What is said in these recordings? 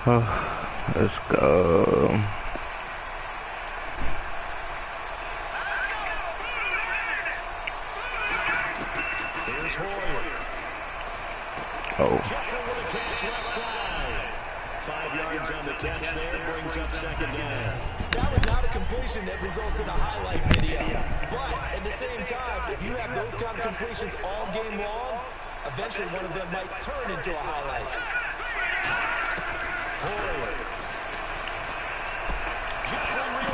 Let's go. Here's Hoyer. Oh. Jeffrey with a catch left side. 5 yards on the catch there, brings up second down. That was not a completion that results in a highlight video. But at the same time, if you have those kind of completions all game long, eventually one of them might turn into a highlight.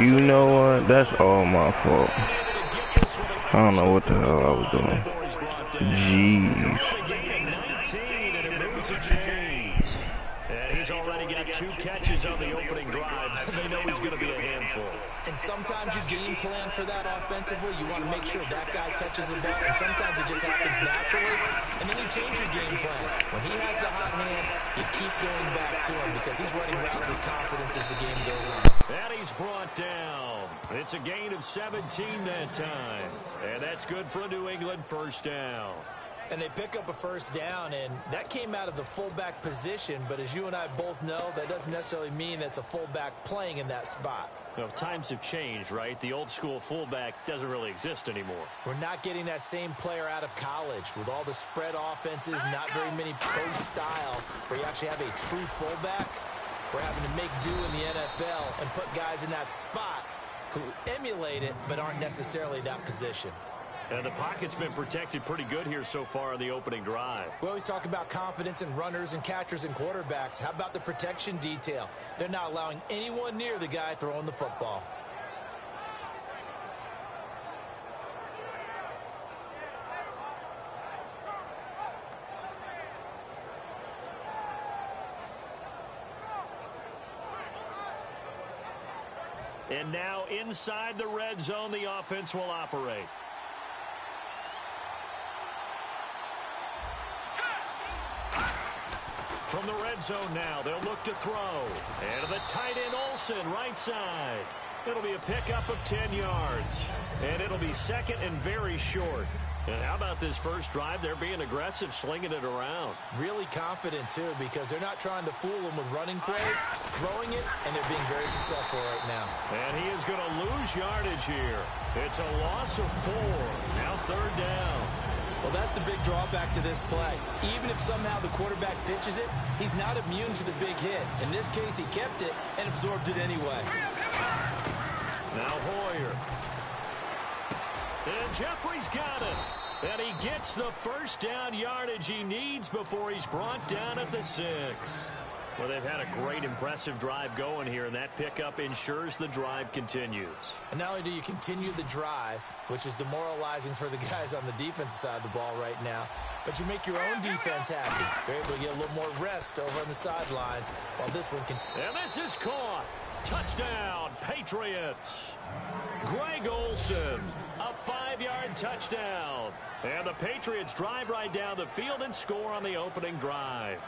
You know what? That's all my fault. I don't know what the hell I was doing. Jeez. And he's already got 2 catches on the opening drive. They know he's going to be a handful. And sometimes you game plan for that offensively. You want to make sure that guy touches the ball. And sometimes it just happens naturally. And then you change your game plan. When he has the hot hand, you keep going back to him because he's running routes with confidence as the game goes on. And he's brought down. It's a gain of 17 that time. And that's good for a New England first down. And they pick up a first down, and that came out of the fullback position. But as you and I both know, that doesn't necessarily mean that's a fullback playing in that spot. Well, times have changed, right? The old school fullback doesn't really exist anymore. We're not getting that same player out of college with all the spread offenses, not very many pro style, where you actually have a true fullback. We're having to make do in the NFL and put guys in that spot who emulate it but aren't necessarily that position. And the pocket's been protected pretty good here so far on the opening drive. We always talk about confidence in runners and catchers and quarterbacks. How about the protection detail? They're not allowing anyone near the guy throwing the football. And now inside the red zone, the offense will operate. From the red zone now, they'll look to throw. And to the tight end, Olsen, right side. It'll be a pickup of 10 yards. And it'll be second and very short. And how about this first drive? They're being aggressive, slinging it around. Really confident, too, because they're not trying to fool them with running plays, throwing it, and they're being very successful right now. And he is going to lose yardage here. It's a loss of 4. Now third down. Well, that's the big drawback to this play. Even if somehow the quarterback pitches it, he's not immune to the big hit. In this case, he kept it and absorbed it anyway. Now Hoyer. And Jeffrey's got it. And he gets the first down yardage he needs before he's brought down at the 6. Well, they've had a great, impressive drive going here, and that pickup ensures the drive continues. And not only do you continue the drive, which is demoralizing for the guys on the defensive side of the ball right now, but you make your own defense happy. You're able to get a little more rest over on the sidelines while this one continues. And this is caught. Touchdown, Patriots. Greg Olsen, a 5-yard touchdown. And the Patriots drive right down the field and score on the opening drive.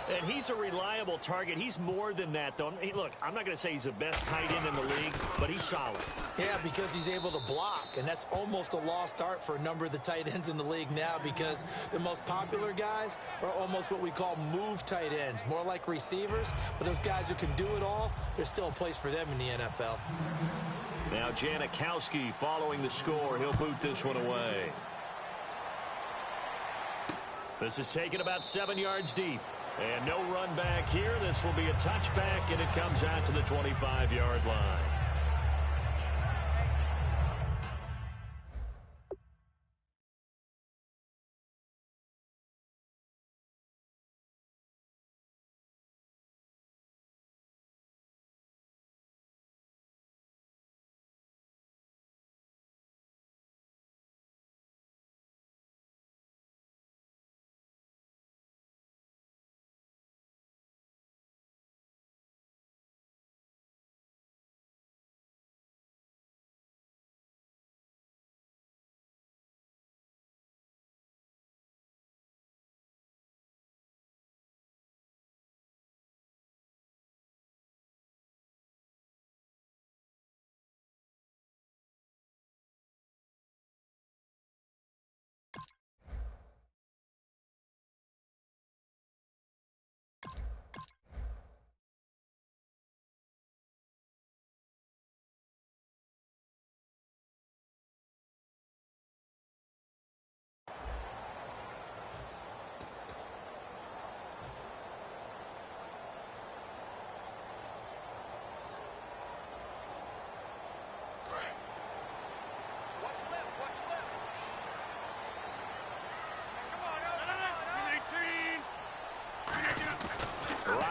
And he's a reliable target. He's more than that, though. Hey, look, I'm not going to say he's the best tight end in the league, but he's solid. Yeah, because he's able to block, and that's almost a lost art for a number of the tight ends in the league now because the most popular guys are almost what we call move tight ends, more like receivers, but those guys who can do it all, there's still a place for them in the NFL. Now Janikowski following the score. He'll boot this one away. This is taken about 7 yards deep. And no run back here. This will be a touchback, and it comes out to the 25-yard line.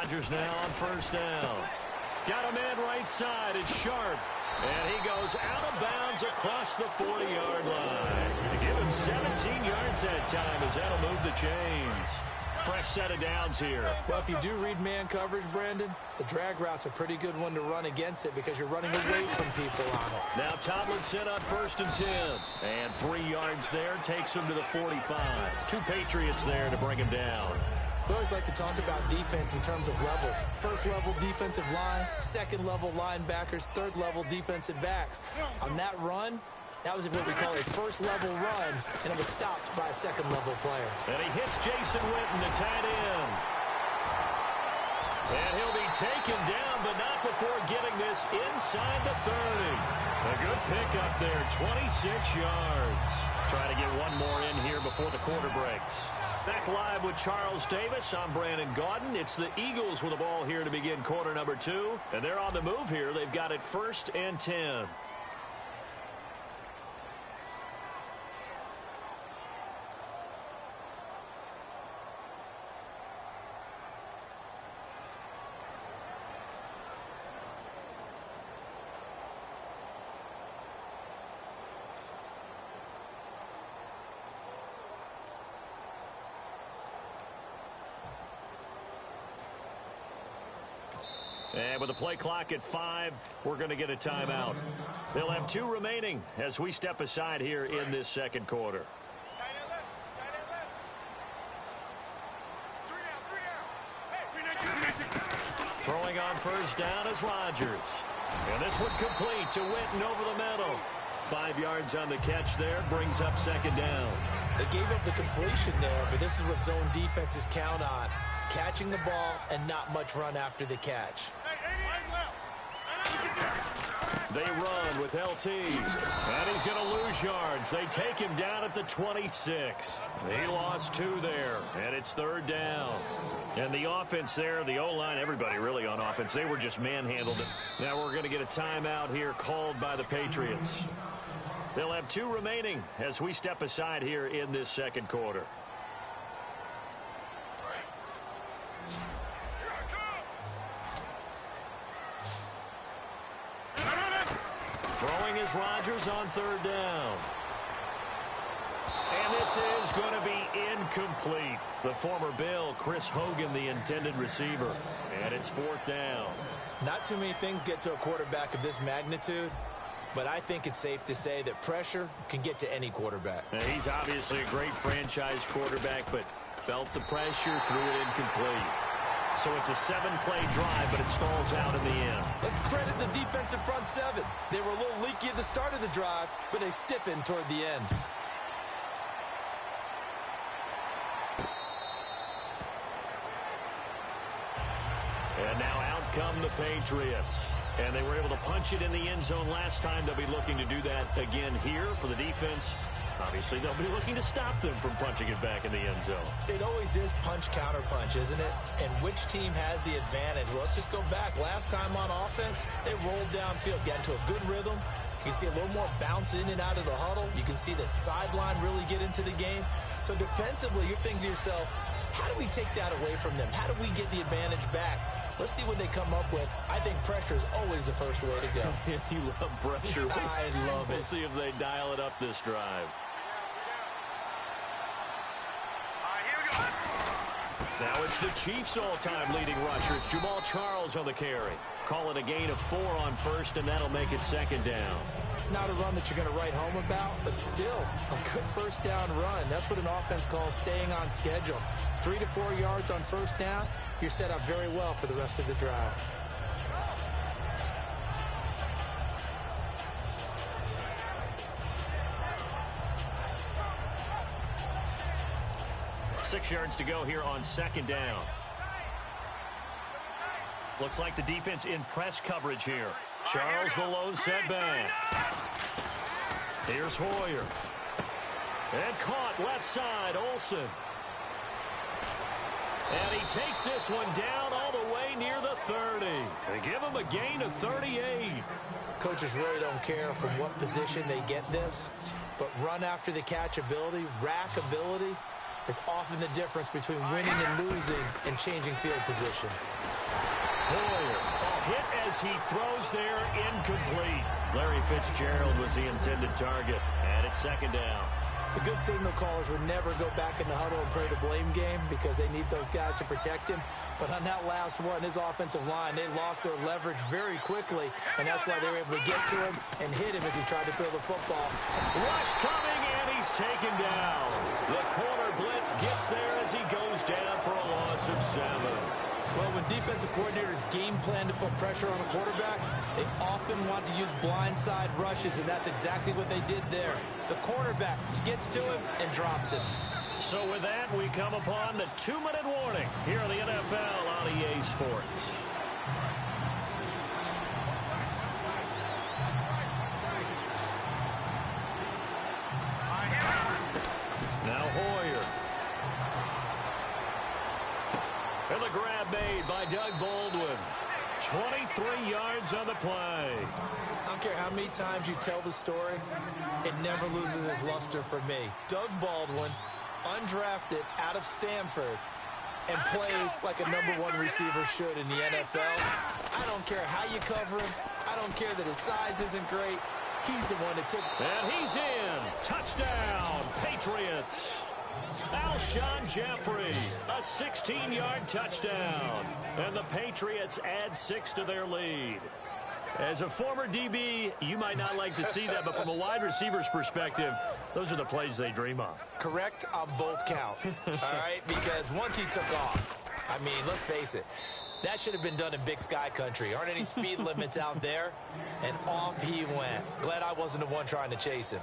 Rodgers now on first down. Got a man right side. It's Sharp. And he goes out of bounds across the 40-yard line. To give him 17 yards that time as that'll move the chains. Fresh set of downs here. Well, if you do read man coverage, Brandon, the drag route's a pretty good one to run against it because you're running away from people on it. Now Tomlinson on first and 10. And 3 yards there takes him to the 45. 2 Patriots there to bring him down. We always like to talk about defense in terms of levels. First-level defensive line, second-level linebackers, third-level defensive backs. On that run, that was what we call a first-level run, and it was stopped by a second-level player. And he hits Jason Witten, the tight end. And he'll be taken down, but not before getting this inside the 30. A good pickup there, 26 yards. Try to get one more in here before the quarter breaks. Back live with Charles Davis. I'm Brandon Gaudin. It's the Eagles with the ball here to begin quarter number 2. And they're on the move here. They've got it 1st and 10. And with the play clock at 5, we're going to get a timeout. They'll have 2 remaining as we step aside here in this second quarter. Throwing on first down is Rodgers. And this one complete to Witten over the middle. 5 yards on the catch there, brings up second down. They gave up the completion there, but this is what zone defenses count on. Catching the ball and not much run after the catch. They run with LT, and he's going to lose yards. They take him down at the 26. He lost 2 there, and it's 3rd down. And the offense there, the O-line, everybody really on offense, they were just manhandled. Now we're going to get a timeout here called by the Patriots. They'll have 2 remaining as we step aside here in this second quarter. Throwing is Rodgers on 3rd down. And this is going to be incomplete. The former Bill, Chris Hogan, the intended receiver. And it's 4th down. Not too many things get to a quarterback of this magnitude, but I think it's safe to say that pressure can get to any quarterback. Now, he's obviously a great franchise quarterback, but felt the pressure, threw it incomplete. So it's a 7-play drive, but it stalls out in the end. Let's credit the defensive front 7. They were a little leaky at the start of the drive, but they stiffened toward the end. And now out come the Patriots. And they were able to punch it in the end zone last time. They'll be looking to do that again here for the defense. Obviously, they'll be looking to stop them from punching it back in the end zone. It always is punch, counter punch, isn't it? And which team has the advantage? Well, let's just go back. Last time on offense, they rolled downfield, got into a good rhythm. You can see a little more bounce in and out of the huddle. You can see the sideline really get into the game. So defensively, you're thinking to yourself, how do we take that away from them? How do we get the advantage back? Let's see what they come up with. I think pressure is always the first way to go. You love pressure. I love it. We'll see if they dial it up this drive. Now it's the Chiefs' all-time leading rusher. It's Jamal Charles on the carry. Call it a gain of 4 on first, and that'll make it 2nd down. Not a run that you're going to write home about, but still a good first down run. That's what an offense calls staying on schedule. 3 to 4 yards on first down, you're set up very well for the rest of the drive. Six yards to go here on 2nd down. Looks like the defense in press coverage here. Charles the lone setback. Here's Hoyer. And caught left side, Olsen. And he takes this one down all the way near the 30. They give him a gain of 38. Coaches really don't care from what position they get this, but run after the catch ability, rack ability, is often the difference between winning and losing and changing field position. Hoyer, a hit as he throws there, incomplete. Larry Fitzgerald was the intended target, and it's second down. The good signal callers would never go back in the huddle and play the blame game because they need those guys to protect him. But on that last one, his offensive line, they lost their leverage very quickly, and that's why they were able to get to him and hit him as he tried to throw the football. Rush coming, and he's taken down. The corner blitz gets there as he goes down for a loss of 7. Well, when defensive coordinators game plan to put pressure on a quarterback, they often want to use blindside rushes, and that's exactly what they did there. The cornerback gets to him and drops it. So with that, we come upon the 2-minute warning here in the NFL on EA Sports. Now Hoyer. And the grab made by Doug Baldwin. 23 yards on the play. I don't care how many times you tell the story, it never loses its luster for me. Doug Baldwin, undrafted out of Stanford, and plays like a #1 receiver should in the NFL. I don't care how you cover him. I don't care that his size isn't great. He's the one that took. And he's in. Touchdown, Patriots. Alshon Jeffrey, a 16-yard touchdown. And the Patriots add 6 to their lead. As a former DB, you might not like to see that, but from a wide receiver's perspective, those are the plays they dream of. Correct on both counts, all right? Because once he took off, I mean, let's face it, that should have been done in Big Sky country. Aren't any speed limits out there? And off he went. Glad I wasn't the one trying to chase him.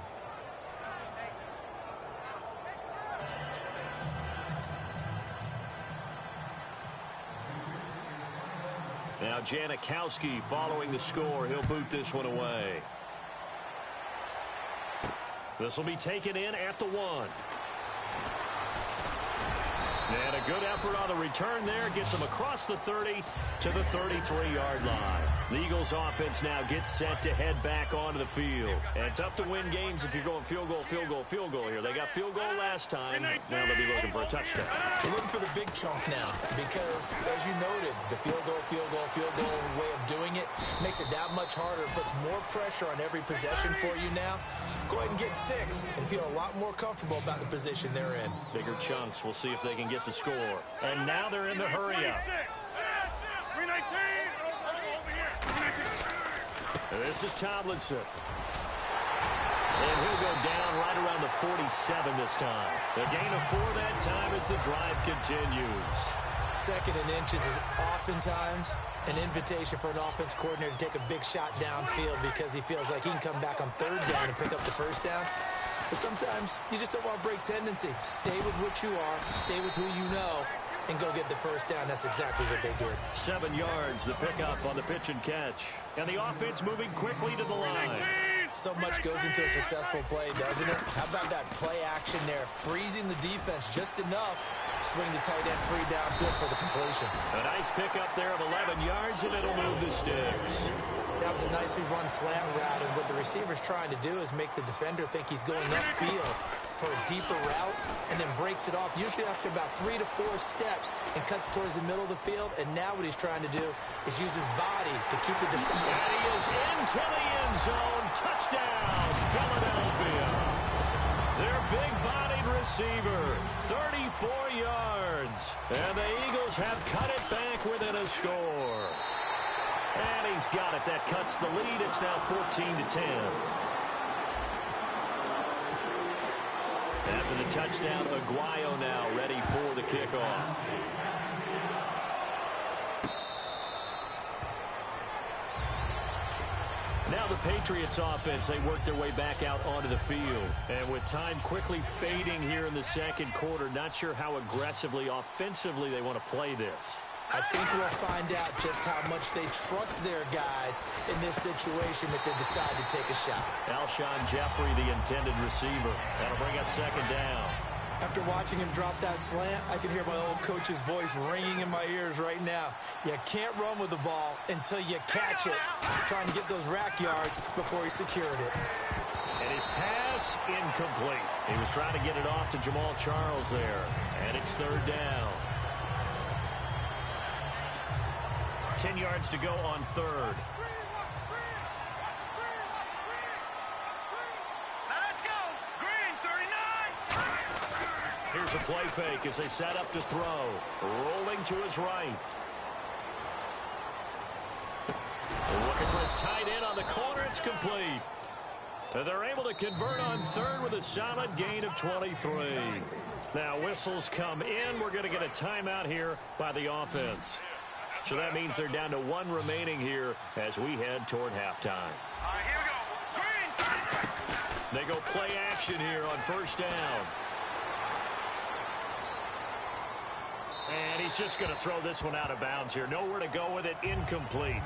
Now Janikowski following the score. He'll boot this one away. This will be taken in at the 1. And a good effort on the return there. Gets him across the 30 to the 33-yard line. The Eagles offense now gets set to head back onto the field. And tough to win games if you're going field goal, field goal, field goal here. They got field goal last time. Now they'll be looking for a touchdown. They're looking for the big chunk now because, as you noted, the field goal way of doing it makes it that much harder, puts more pressure on every possession for you now. Go ahead and get 6 and feel a lot more comfortable about the position they're in. Bigger chunks. We'll see if they can get the score. And now they're in the hurry-up. This is Tomlinson. And he'll go down right around the 47 this time. The gain of 4 that time as the drive continues. 2nd and inches is oftentimes an invitation for an offense coordinator to take a big shot downfield because he feels like he can come back on 3rd down and pick up the 1st down. But sometimes you just don't want to break tendency. Stay with what you are, stay with who you know, and go get the 1st down. That's exactly what they did. 7 yards, the pickup on the pitch and catch. And the offense moving quickly to the line. So much goes into a successful play, doesn't it? How about that play action there? Freezing the defense just enough. Swing the tight end free downfield for the completion. A nice pickup there of 11 yards, and it'll move the sticks. That was a nicely run slant route, and what the receiver's trying to do is make the defender think he's going upfield for a deeper route, and then breaks it off, usually after about 3 to 4 steps, and cuts towards the middle of the field. And now what he's trying to do is use his body to keep the defender. And he is into the end zone. Touchdown, Philadelphia. Their big-bodied receiver, 34 yards. And the Eagles have cut it back within a score. And he's got it. That cuts the lead. It's now 14-10. After the touchdown, Aguayo now ready for the kickoff. Now the Patriots offense, they work their way back out onto the field. And with time quickly fading here in the 2nd quarter, not sure how aggressively, offensively they want to play this. I think we'll find out just how much they trust their guys in this situation if they decide to take a shot. Alshon Jeffrey, the intended receiver. That'll bring up 2nd down. After watching him drop that slant, I can hear my old coach's voice ringing in my ears right now. You can't run with the ball until you catch it. Trying to get those rack yards before he secured it. And his pass, incomplete. He was trying to get it off to Jamal Charles there. And it's 3rd down. 10 yards to go on third. Let's go. Green 39. Here's a play fake as they set up to throw. Rolling to his right. Looking for his tight end on the corner. It's complete. They're able to convert on third with a solid gain of 23. Now whistles come in. We're going to get a timeout here by the offense. So that means they're down to one remaining here as we head toward halftime. All right, here we go. Green. They go play action here on first down. And he's just going to throw this one out of bounds here. Nowhere to go with it. Incomplete.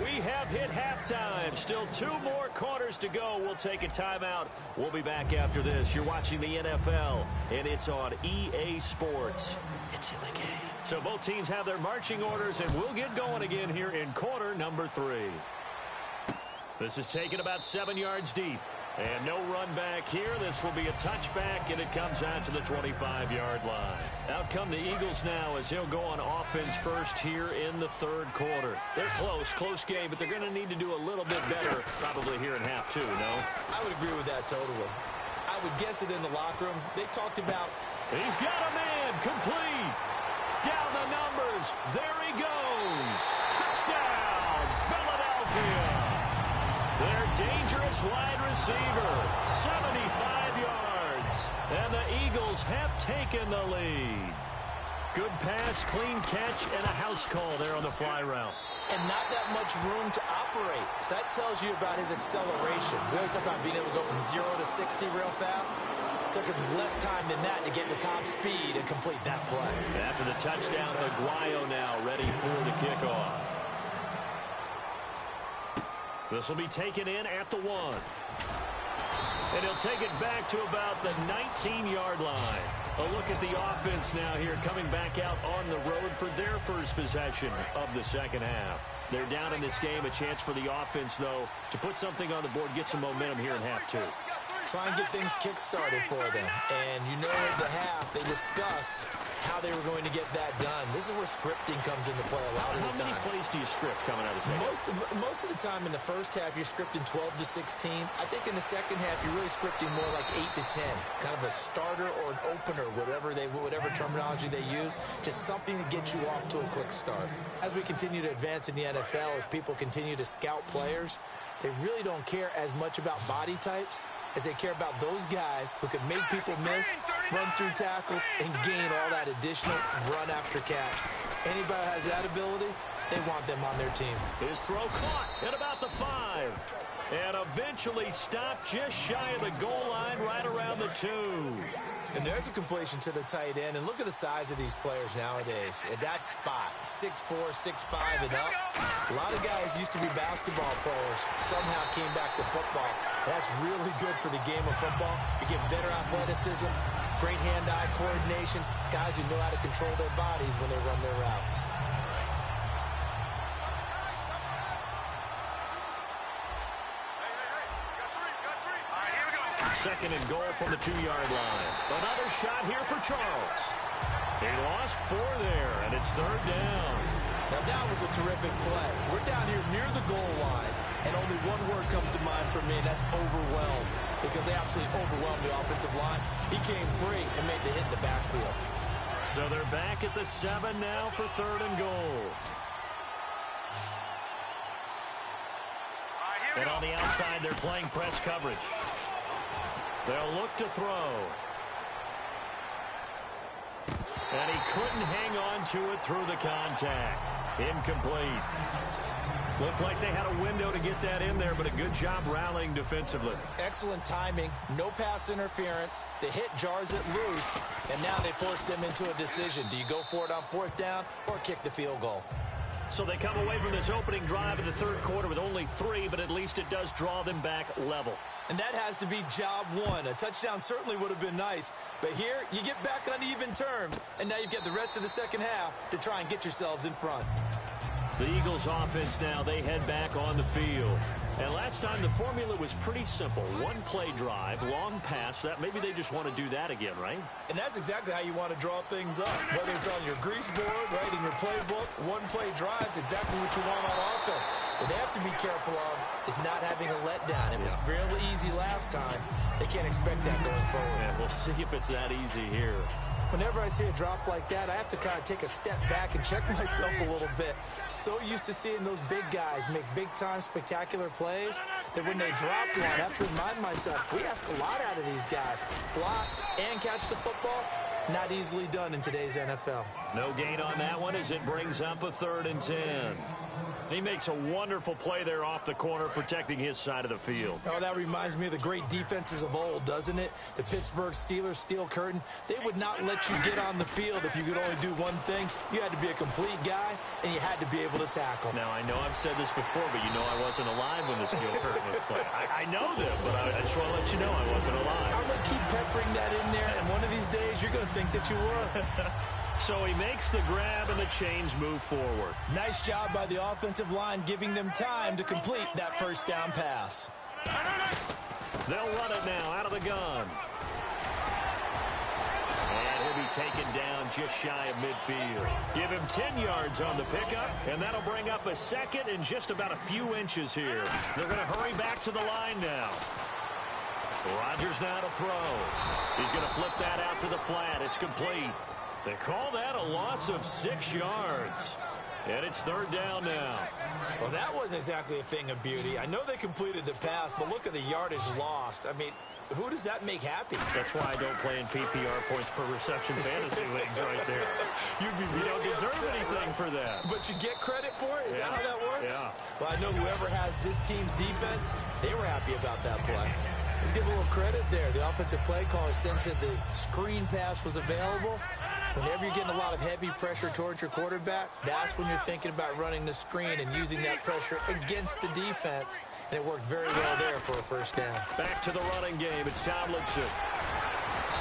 We have hit halftime. Still 2 more quarters to go. We'll take a timeout. We'll be back after this. You're watching the NFL, and it's on EA Sports. It's in the game. So both teams have their marching orders, and we'll get going again here in quarter number 3. This is taken about 7 yards deep. And no run back here. This will be a touchback, and it comes out to the 25-yard line. Out come the Eagles now as he'll go on offense first here in the third quarter. They're close game, but they're going to need to do a little bit better probably here in half 2, no? I would agree with that totally. I would guess it in the locker room. They talked about... He's got a man, complete. Down the numbers. There he goes. Touchdown, Philadelphia. Their dangerous wide receiver, 75 yards. And the Eagles have taken the lead. Good pass, clean catch, and a house call there on the fly route. And not that much room to operate. So that tells you about his acceleration. We always talk about being able to go from 0 to 60 real fast. Took him less time than that to get the top speed and complete that play. After the touchdown, Aguayo now ready for the kickoff. This will be taken in at the 1. And he'll take it back to about the 19-yard line. A look at the offense now here coming back out on the road for their first possession of the second half. They're down in this game. A chance for the offense, though, to put something on the board, get some momentum here in half 2. Try and get things kick-started for them. And you know at the half, they discussed how they were going to get that done. This is where scripting comes into play a lot of the time. How many plays do you script coming out of the second? Most of the time in the first half, you're scripting 12 to 16. I think in the second half, you're really scripting more like 8 to 10. Kind of a starter or an opener, whatever terminology they use. Just something to get you off to a quick start. As we continue to advance in the NFL, as people continue to scout players, they really don't care as much about body types as they care about those guys who can make people miss, run through tackles, and gain all that additional run after catch. Anybody who has that ability, they want them on their team. His throw caught at about the 5. And eventually stopped just shy of the goal line right around the 2. And there's a completion to the tight end. And look at the size of these players nowadays. At that spot, 6'4", 6'5", and up. A lot of guys used to be basketball players, somehow came back to football. That's really good for the game of football. You get better athleticism, great hand-eye coordination, guys who know how to control their bodies when they run their routes. Second and goal from the 2-yard line. Another shot here for Charles. He lost 4 there, and it's third down. Now, that was a terrific play. We're down here near the goal line, and only one word comes to mind for me, and that's overwhelmed, because they absolutely overwhelmed the offensive line. He came free and made the hit in the backfield. So they're back at the 7 now for third and goal. And on the outside, they're playing press coverage. They'll look to throw. And he couldn't hang on to it through the contact. Incomplete. Looked like they had a window to get that in there, but a good job rallying defensively. Excellent timing. No pass interference. The hit jars it loose, and now they force them into a decision. Do you go for it on 4th down or kick the field goal? So they come away from this opening drive in the third quarter with only 3, but at least it does draw them back level. And that has to be job 1. A touchdown certainly would have been nice. But here, you get back on even terms. And now you get the rest of the second half to try and get yourselves in front. The Eagles offense now, they head back on the field. And last time the formula was pretty simple. One play drive, long pass. That maybe they just want to do that again, right? And that's exactly how you want to draw things up. Whether it's on your grease board, right, in your playbook, one play drives exactly what you want on offense. What they have to be careful of is not having a letdown. It was fairly easy last time. They can't expect that going forward. Yeah, we'll see if it's that easy here. Whenever I see a drop like that, I have to kind of take a step back and check myself a little bit. So used to seeing those big guys make big-time spectacular plays that when they drop one, I have to remind myself, we ask a lot out of these guys. Block and catch the football, not easily done in today's NFL. No gain on that one as it brings up a 3rd and 10. He makes a wonderful play there off the corner, protecting his side of the field. Oh, that reminds me of the great defenses of old, doesn't it? The Pittsburgh Steelers steel curtain. They would not let you get on the field if you could only do one thing. You had to be a complete guy, and you had to be able to tackle. Now, I know I've said this before, but you know I wasn't alive when the steel curtain was played. I know them, but I just want to let you know I wasn't alive. I'm going to keep peppering that in there, and one of these days you're going to think that you were. So he makes the grab and the chains move forward. Nice job by the offensive line giving them time to complete that first down pass. They'll run it now out of the gun. And he'll be taken down just shy of midfield. Give him 10 yards on the pickup, and that'll bring up a 2nd and just about a few inches here. They're going to hurry back to the line now. Rodgers now to throw. He's going to flip that out to the flat. It's complete. They call that a loss of 6 yards. And it's 3rd down now. Well, that wasn't exactly a thing of beauty. I know they completed the pass, but look at the yardage lost. I mean, who does that make happy? That's why I don't play in PPR points per reception fantasy leagues right there. You don't deserve anything for that. But you get credit for it? Is that how that works? Yeah. Well, I know whoever has this team's defense, they were happy about that play. Let's give a little credit there. The offensive play caller sensed that the screen pass was available. Whenever you're getting a lot of heavy pressure towards your quarterback, that's when you're thinking about running the screen and using that pressure against the defense. And it worked very well there for a first down. Back to the running game. It's Tomlinson.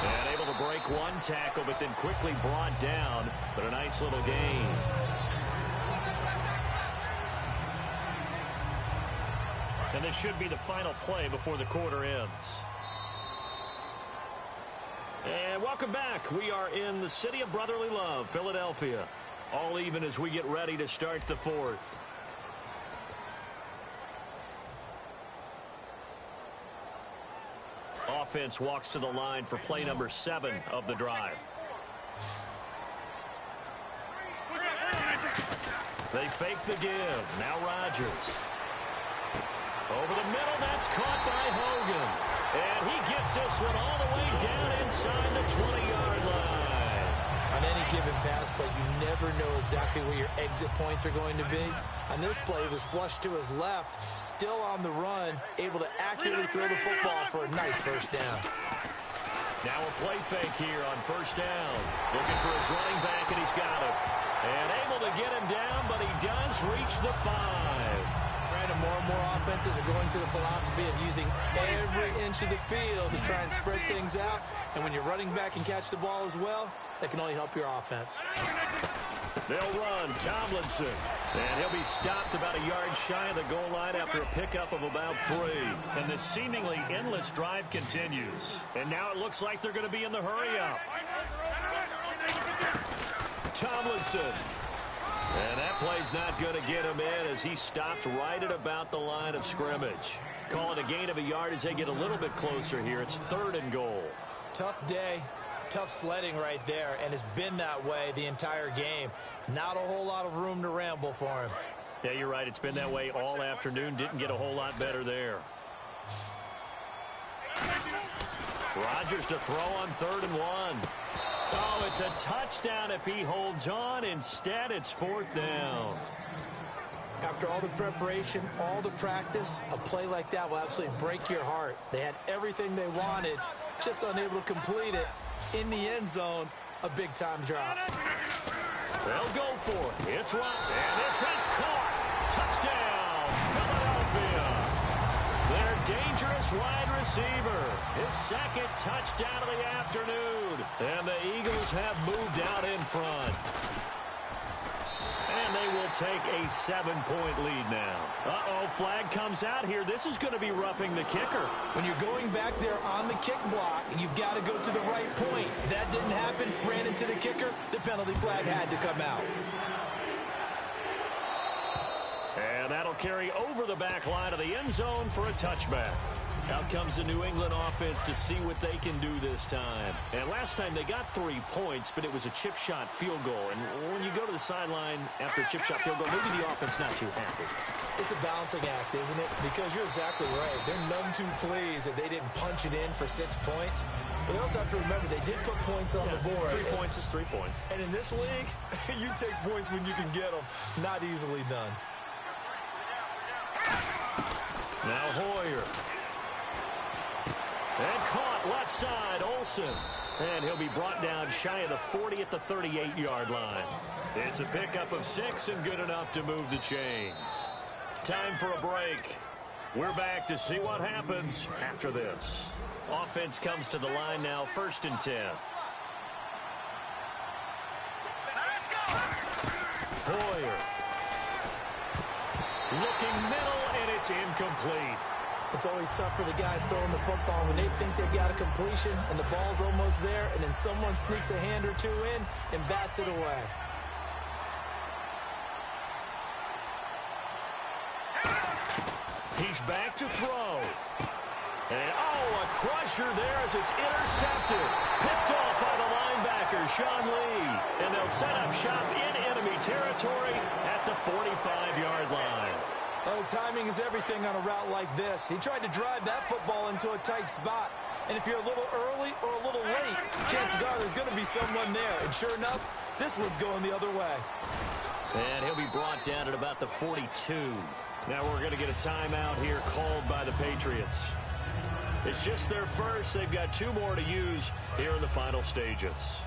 And able to break one tackle, but then quickly brought down. But a nice little gain. And this should be the final play before the quarter ends. And welcome back. We are in the city of brotherly love, Philadelphia. All even as we get ready to start the 4th. Offense walks to the line for play number 7 of the drive. They fake the give. Now Rodgers. Over the middle, that's caught by Hogan. And he gets this one all the way down inside the 20-yard line. On any given pass play, you never know exactly where your exit points are going to be. On this play, he was flushed to his left, still on the run, able to accurately throw the football for a nice first down. Now a play fake here on first down. Looking for his running back, and he's got him. And able to get him down, but he does reach the 5. And more and more offenses are going to the philosophy of using every inch of the field to try and spread things out. And when you're running back and catch the ball as well, that can only help your offense. They'll run Tomlinson. And he'll be stopped about a yard shy of the goal line after a pickup of about 3. And the seemingly endless drive continues. And now it looks like they're going to be in the hurry-up. Tomlinson. And that play's not going to get him in as he stopped right at about the line of scrimmage. Call it a gain of a yard as they get a little bit closer here. It's 3rd and goal. Tough day, tough sledding right there, and it's been that way the entire game. Not a whole lot of room to ramble for him. Yeah, you're right. It's been that way all afternoon. Didn't get a whole lot better there. Rodgers to throw on 3rd and 1. Oh, it's a touchdown if he holds on. Instead, it's 4th down. After all the preparation, all the practice, a play like that will absolutely break your heart. They had everything they wanted, just unable to complete it. In the end zone, a big-time drop. They'll go for it. It's right. And this is caught. Touchdown, Philadelphia. Their dangerous wide receiver. His 2nd touchdown of the afternoon. And the Eagles have moved out in front. And they will take a 7-point lead now. Uh-oh, flag comes out here. This is going to be roughing the kicker. When you're going back there on the kick block, you've got to go to the right point. That didn't happen. Ran into the kicker. The penalty flag had to come out. And that'll carry over the back line of the end zone for a touchback. Out comes the New England offense to see what they can do this time. And last time they got 3 points, but it was a chip shot field goal. And when you go to the sideline after a chip shot field goal, maybe the offense not too happy. It's a balancing act, isn't it? Because you're exactly right. They're none too pleased that they didn't punch it in for 6 points. But they also have to remember they did put points on the board. 3 points is 3 points. And in this league, you take points when you can get them. Not easily done. Now Hoyer. And caught left side, Olsen. And he'll be brought down shy of the 40 at the 38-yard line. It's a pickup of 6 and good enough to move the chains. Time for a break. We're back to see what happens after this. Offense comes to the line now, 1st and 10. Hoyer. Looking middle, and it's incomplete. It's always tough for the guys throwing the football when they think they've got a completion and the ball's almost there, and then someone sneaks a hand or two in and bats it away. He's back to throw. And, a crusher there as it's intercepted. Picked off by the linebacker, Sean Lee. And they'll set up shop in enemy territory at the 45-yard line. Oh, timing is everything on a route like this. He tried to drive that football into a tight spot. And if you're a little early or a little late, chances are there's going to be someone there. And sure enough, this one's going the other way. And he'll be brought down at about the 42. Now we're going to get a timeout here called by the Patriots. It's just their first. They've got 2 more to use here in the final stages.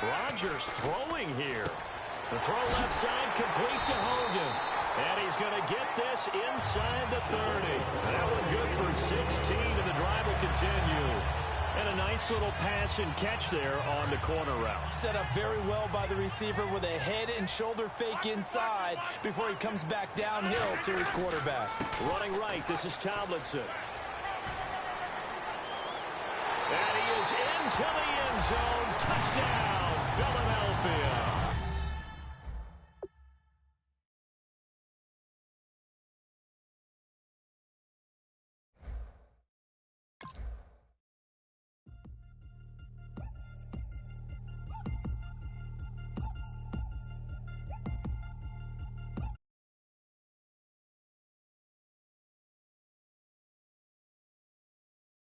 Rodgers throwing here. The throw left side complete to Hogan. And he's going to get this inside the 30. That one good for 16, and the drive will continue. And a nice little pass and catch there on the corner route. Set up very well by the receiver with a head and shoulder fake inside before he comes back downhill to his quarterback. Running right, this is Tomlinson. And he is into the end zone. Touchdown, Philadelphia.